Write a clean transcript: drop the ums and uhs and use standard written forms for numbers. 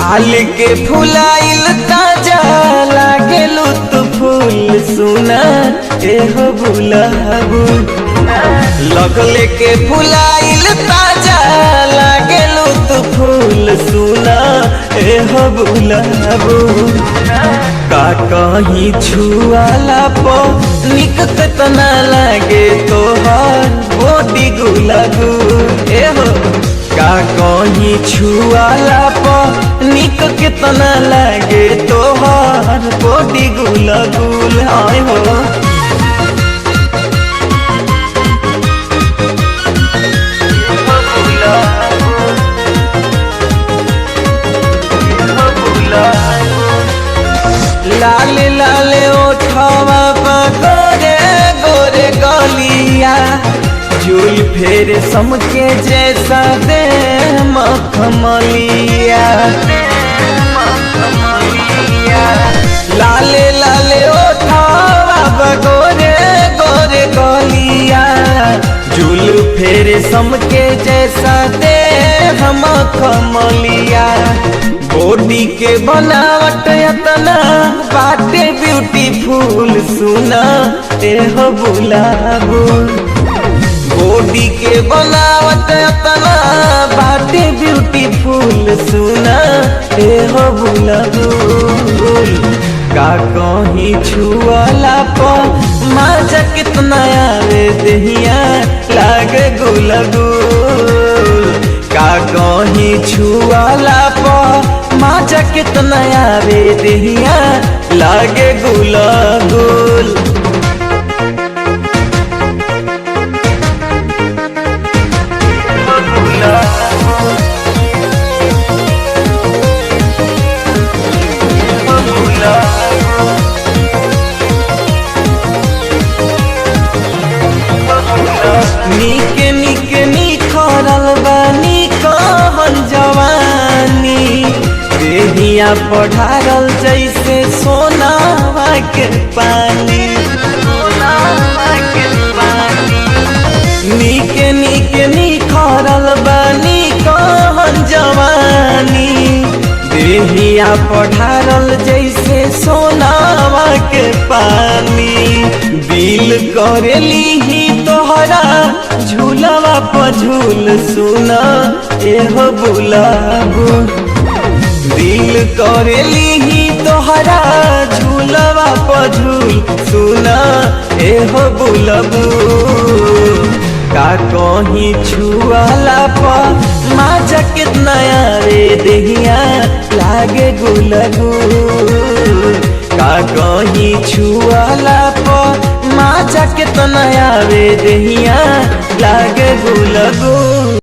लाल के फुलाइल ताजा लागेलू तू फूल सुना एहो बुलाबू। लगले के फुलाइल ताजा लागेलू तू फूल सुना एहो बुलाबू। का कहीं छुआला पो निक कितना लागे तोहर बॉडी गुलाबू। एहो का कहीं छुआला पो निक कितना लागे तोहर बॉडी गुलाबुल। आए हो लाले लाले ओठवा गोरे गोरे गलिया झूल फेर समके जैसा दे मखमलिया। लाले लाले ओठवा गोरे गोरे गलिया झूल फेर समके जैसा दे मखमलिया। बॉडी के बनावट इतना बाटे ब्यूटीफुल सुना एहो बुलाबू। बॉडी के बनावट इतना बाटे ब्यूटीफुल सुना एहो बुलाबू। का कहीं छुआला पो मजा कितना आवे दहिया लागे गुलगुल। का कहीं छुआला पो मजा कितना आवे दहिया लागे गुलगुल। निके निके निखरल बानी कहन जवानी देहिया पढ़ारल जैसे सोनावा के पानी। निके निके निखरल बानी कहन जवानी देहिया पढ़ारल जैसे सोनावा के पानी। दिल करेली ही तोहरा झूलवा पर झूल सुना एहो बुलाबू। दिल करेली ही तोहरा झूलवा पर झूल सुना एहो बुलाबू। का कहीं छुआला पर मजा कितना आवे दहिया लागे गुलगुल। का कहीं छुआला पर मजा कितना आवे दहिया लागे गुलगुल।